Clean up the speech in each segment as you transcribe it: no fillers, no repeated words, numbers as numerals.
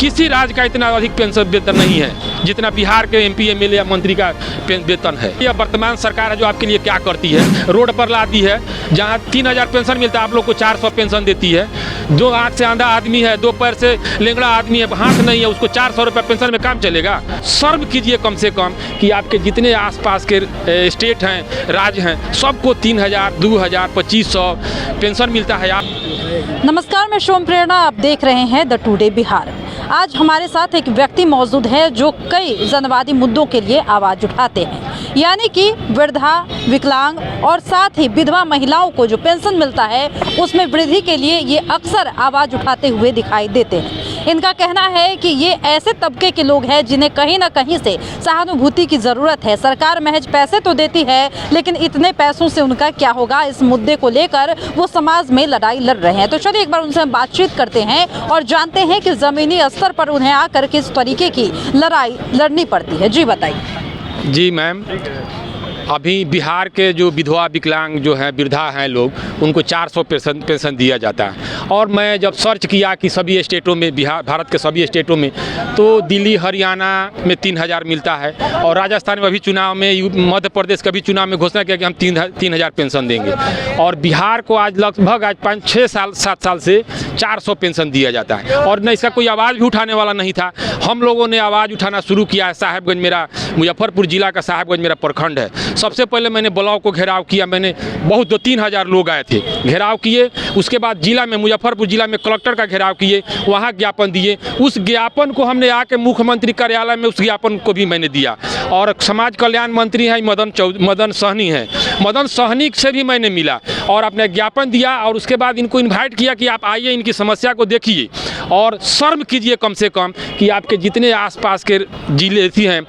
किसी राज्य का इतना अधिक पेंशन वेतन नहीं है जितना बिहार के MP MLA या मंत्री का वेतन है। यह वर्तमान सरकार है जो आपके लिए क्या करती है, रोड पर लाती है, जहाँ 3000 पेंशन मिलता है आप लोग को 400 पेंशन देती है। जो आँख से अंधा आदमी है, 2 पैर से लेंगड़ा आदमी है, हाथ नहीं है, उसको 400 रुपये पेंशन में काम चलेगा। शर्म कीजिए कम से कम कि आपके जितने आसपास के स्टेट हैं, राज्य हैं, सबको 3000, 2000, 2500 पेंशन मिलता है। आप नमस्कार, मैं शोम प्रेरणा, आप देख रहे हैं द टुडे बिहार। आज हमारे साथ एक व्यक्ति मौजूद है जो कई जनवादी मुद्दों के लिए आवाज़ उठाते हैं, यानी कि वृद्धा, विकलांग और साथ ही विधवा महिलाओं को जो पेंशन मिलता है उसमें वृद्धि के लिए ये अक्सर आवाज़ उठाते हुए दिखाई देते हैं। इनका कहना है कि ये ऐसे तबके के लोग हैं जिन्हें कहीं ना कहीं से सहानुभूति की ज़रूरत है। सरकार महज पैसे तो देती है, लेकिन इतने पैसों से उनका क्या होगा, इस मुद्दे को लेकर वो समाज में लड़ाई लड़ रहे हैं। तो चलिए एक बार उनसे बातचीत करते हैं और जानते हैं कि ज़मीनी स्तर पर उन्हें आकर किस तरीके की लड़ाई लड़नी पड़ती है। जी बताइए। जी मैम, अभी बिहार के जो विधवा विकलांग जो हैं, वृद्धा हैं लोग, उनको 400 पेंशन दिया जाता है। और मैं जब सर्च किया कि सभी स्टेटों में, भारत के सभी स्टेटों में, तो दिल्ली हरियाणा में 3000 मिलता है। और राजस्थान में अभी चुनाव में, मध्य प्रदेश का भी चुनाव में घोषणा किया कि हम 3000 पेंशन देंगे। और बिहार को आज लगभग 5-6 साल 7 साल से 400 पेंशन दिया जाता है। और न इसका कोई आवाज़ भी उठाने वाला नहीं था। हम लोगों ने आवाज़ उठाना शुरू किया है। साहेबगंज मेरा, मुजफ्फरपुर जिला का साहेबगंज मेरा प्रखंड है। सबसे पहले मैंने ब्लॉक को घेराव किया। मैंने बहुत 2-3 हज़ार लोग आए थे, घेराव किए। उसके बाद जिला में, मुजफ्फरपुर जिला में कलेक्टर का घेराव किए, वहाँ ज्ञापन दिए। उस ज्ञापन को हमने आके मुख्यमंत्री कार्यालय में उस ज्ञापन को भी मैंने दिया। और समाज कल्याण मंत्री हैं मदन सहनी हैं, मदन सहनी से भी मैंने मिला और अपने ज्ञापन दिया। और उसके बाद इनको इन्वाइट किया कि आप आइए, इनकी समस्या को देखिए और शर्म कीजिए कम से कम कि आपके जितने आसपास के जिले हैं,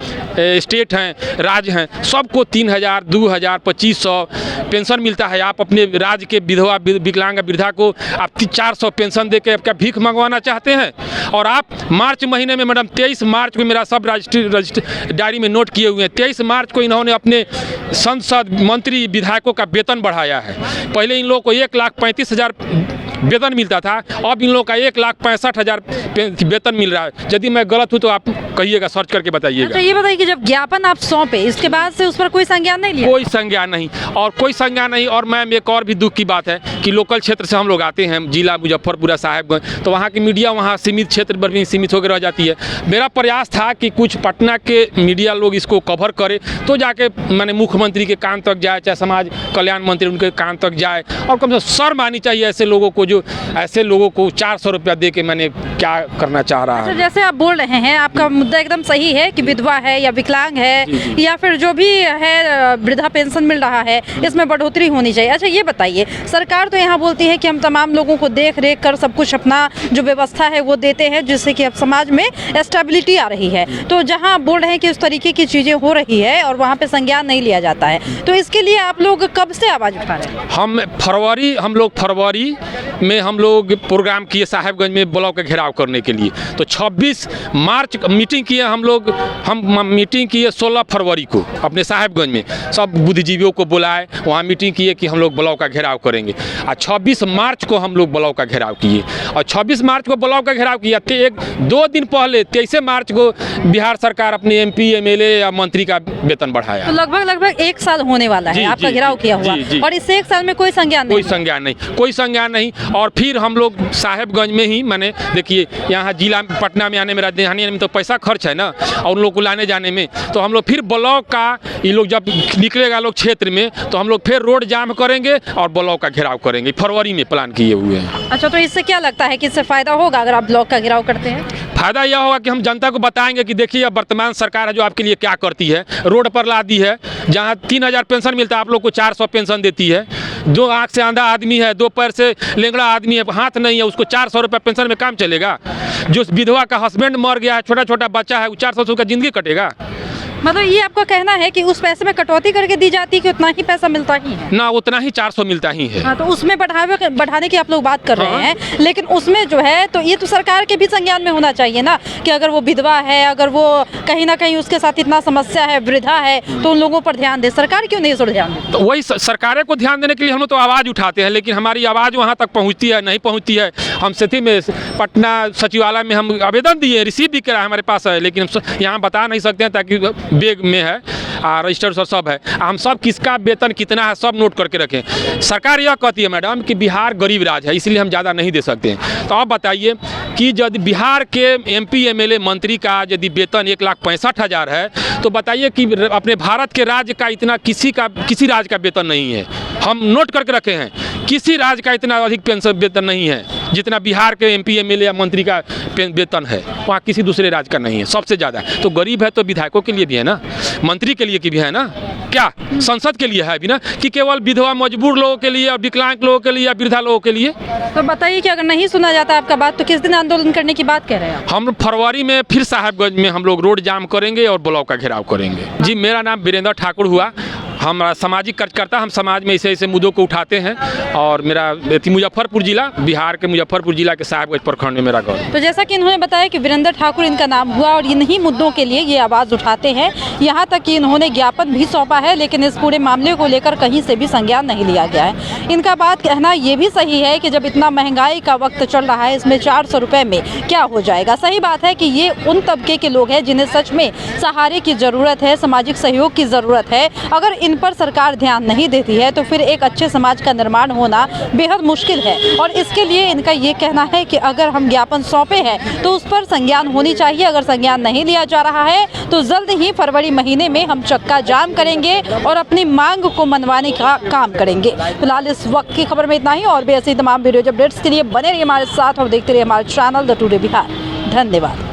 स्टेट हैं, राज्य हैं, सबको 3000, 2000, 2500 पेंशन मिलता है। आप अपने राज्य के विधवा विकलांग वृद्धा को आप 400 पेंशन दे के क्या भीख मंगवाना चाहते हैं? और आप मार्च महीने में, मैडम 23 मार्च को, मेरा सब रजिस्टर डायरी में नोट किए हुए हैं, 23 मार्च को इन्होंने अपने संसद मंत्री विधायकों का वेतन बढ़ाया है। पहले इन लोगों को 1,35,000 वेतन मिलता था, अब इन लोगों का 1,65,000 वेतन मिल रहा है। यदि मैं गलत हूँ तो आप कहिएगा, सर्च करके बताइएगा। अच्छा, ये बताइए कि जब ज्ञापन आप सौंपे, इसके बाद से उस पर कोई संज्ञान नहीं लिया? कोई संज्ञान नहीं, और कोई संज्ञान नहीं। और मैम एक और भी दुख की बात है कि लोकल क्षेत्र से हम लोग आते हैं, जिला मुजफ्फरपुर, साहेबगंज, तो वहाँ की मीडिया वहाँ सीमित क्षेत्र पर भी सीमित होकर रह जाती है। मेरा प्रयास था कि कुछ पटना के मीडिया लोग इसको कवर करे तो जाके मैंने मुख्यमंत्री के कान तक जाए, चाहे समाज कल्याण मंत्री उनके कान तक जाए। और कम से कम शर्म आनी चाहिए ऐसे लोगों को, जो ऐसे लोगों को 400 रुपया दे के मैंने क्या करना चाह रहा है। जैसे आप बोल रहे हैं, आपका मुद्दा एकदम सही है कि विधवा है या विकलांग है या फिर जो भी है वृद्धा पेंशन मिल रहा है, इसमें बढ़ोतरी होनी चाहिए। अच्छा ये बताइए, सरकार तो यहाँ बोलती है कि हम तमाम लोगों को देख रेख कर सब कुछ अपना जो व्यवस्था है वो देते हैं, जिससे कि अब समाज में स्टेबिलिटी आ रही है। तो जहाँ बोल रहे हैं कि उस तरीके की चीज़ें हो रही है और वहाँ पे संज्ञान नहीं लिया जाता है, तो इसके लिए आप लोग कब से आवाज़ उठा रहे हैं? हम फरवरी में हम लोग प्रोग्राम किए साहेबगंज में ब्लॉक का घेराव करने के लिए। तो 26 मार्च मीटिंग किए हम मीटिंग किए 16 फरवरी को अपने साहेबगंज में, सब बुद्धिजीवियों को बुलाए, वहाँ मीटिंग किए कि हम लोग ब्लॉक का घेराव करेंगे। और 26 मार्च को हम लोग ब्लॉक का घेराव किए। और 26 मार्च को ब्लॉक का घेराव किया। 2 दिन पहले 23 मार्च को बिहार सरकार अपने MP MLA या मंत्री का वेतन बढ़ाया। तो लगभग 1 साल होने वाला है आपका घेराव किया हुआ, और इस 1 साल में कोई संज्ञान नहीं। और फिर हम लोग साहेबगंज में ही, मैंने देखिए यहाँ जिला पटना में आने में, राजधानी में तो पैसा खर्च है ना, और उन लोग को लाने जाने में, तो हम लोग फिर ब्लॉक का, ये लोग जब निकलेगा लोग क्षेत्र में, तो हम लोग फिर रोड जाम करेंगे और ब्लॉक का घेराव करेंगे। फरवरी में प्लान किए हुए हैं। अच्छा, तो इससे क्या लगता है कि इससे फायदा होगा अगर आप ब्लॉक का घेराव करते हैं? फायदा यह होगा कि हम जनता को बताएंगे कि देखिए अब वर्तमान सरकार है जो आपके लिए क्या करती है। रोड पर ला दी है, जहाँ 3000 पेंशन मिलता है आप लोग को 400 पेंशन देती है। जो आँख से अंधा आदमी है, 2 पैर से लेंगड़ा आदमी है, हाथ नहीं है, उसको 400 रुपये पेंशन में काम चलेगा। जो विधवा का हस्बैंड मर गया है, छोटा बच्चा है, वो 400 का जिंदगी कटेगा। मतलब ये आपका कहना है कि उस पैसे में कटौती करके दी जाती है कि उतना ही पैसा मिलता ही है? ना, उतना ही 400 मिलता ही है। हाँ, तो उसमें बढ़ाने की आप लोग बात कर रहे हैं, लेकिन उसमें जो है तो ये तो सरकार के भी संज्ञान में होना चाहिए ना, कि अगर वो विधवा है, अगर वो कहीं ना कहीं उसके साथ इतना समस्या है, वृद्धा है, तो उन लोगों पर ध्यान दे। सरकार क्यों नहीं इस पर ध्यान दे? तो वही सरकारें को ध्यान देने के लिए हम लोग तो आवाज़ उठाते हैं, लेकिन हमारी आवाज़ वहाँ तक पहुँचती है नहीं पहुँचती है। हम स्थिति में पटना सचिवालय में हम आवेदन दिए, रिसीव भी करा, हमारे पास है, लेकिन हम यहाँ बता नहीं सकते हैं ताकि बैग में है, रजिस्टर सब है। हम सब किसका वेतन कितना है सब नोट करके रखें। सरकार यह कहती है मैडम कि बिहार गरीब राज्य है, इसलिए हम ज़्यादा नहीं दे सकते हैं। तो आप बताइए कि यदि बिहार के MP MLA मंत्री का यदि वेतन 1,65,000 है, तो बताइए कि अपने भारत के राज्य का इतना किसी राज्य का वेतन नहीं है। हम नोट करके रखे हैं, किसी राज्य का इतना अधिक पेंशन वेतन नहीं है जितना बिहार के MP MLA या मंत्री का वेतन है, वहाँ किसी दूसरे राज्य का नहीं है, सबसे ज़्यादा। तो गरीब है तो विधायकों के लिए भी है ना, मंत्री के लिए भी है ना, क्या संसद के लिए है भी ना, कि केवल विधवा मजबूर लोगों के लिए और विकलांग लोगों के लिए या वृद्धा लोगों के लिए। तो बताइए कि अगर नहीं सुना जाता आपका बात तो किस दिन आंदोलन करने की बात कह रहे हैं? हम फरवरी में फिर साहेबगंज में हम लोग रोड जाम करेंगे और ब्लॉक का घेराव करेंगे। जी, मेरा नाम वीरेंद्र ठाकुर हुआ, हम सामाजिक कार्यकर्ता, हम समाज में ऐसे मुद्दों को उठाते हैं। और मेरा मुजफ्फरपुर जिला, बिहार के मुजफ्फरपुर जिला के साहेबगंज प्रखंड में मेरा गाँव। तो जैसा कि इन्होंने बताया कि वीरेंद्र ठाकुर इनका नाम हुआ और इन्हीं मुद्दों के लिए ये आवाज़ उठाते हैं। यहाँ तक कि इन्होंने ज्ञापन भी सौंपा है, लेकिन इस पूरे मामले को लेकर कहीं से भी संज्ञान नहीं लिया गया है। इनका बात कहना ये भी सही है कि जब इतना महंगाई का वक्त चल रहा है, इसमें 400 रुपये में क्या हो जाएगा। सही बात है कि ये उन तबके के लोग हैं जिन्हें सच में सहारे की ज़रूरत है, सामाजिक सहयोग की ज़रूरत है। अगर इन पर सरकार ध्यान नहीं देती है तो फिर एक अच्छे समाज का निर्माण होना बेहद मुश्किल है। और इसके लिए इनका ये कहना है कि अगर हम ज्ञापन सौंपे हैं तो उस पर संज्ञान होनी चाहिए। अगर संज्ञान नहीं लिया जा रहा है तो जल्द ही फरवरी महीने में हम चक्का जाम करेंगे और अपनी मांग को मनवाने का काम करेंगे। फिलहाल इस वक्त की खबर में इतना ही, और भी ऐसी तमाम वीडियो अपडेट्स के लिए बने रहिए हमारे साथ और देखते रहिए हमारे चैनल द टुडे बिहार। धन्यवाद।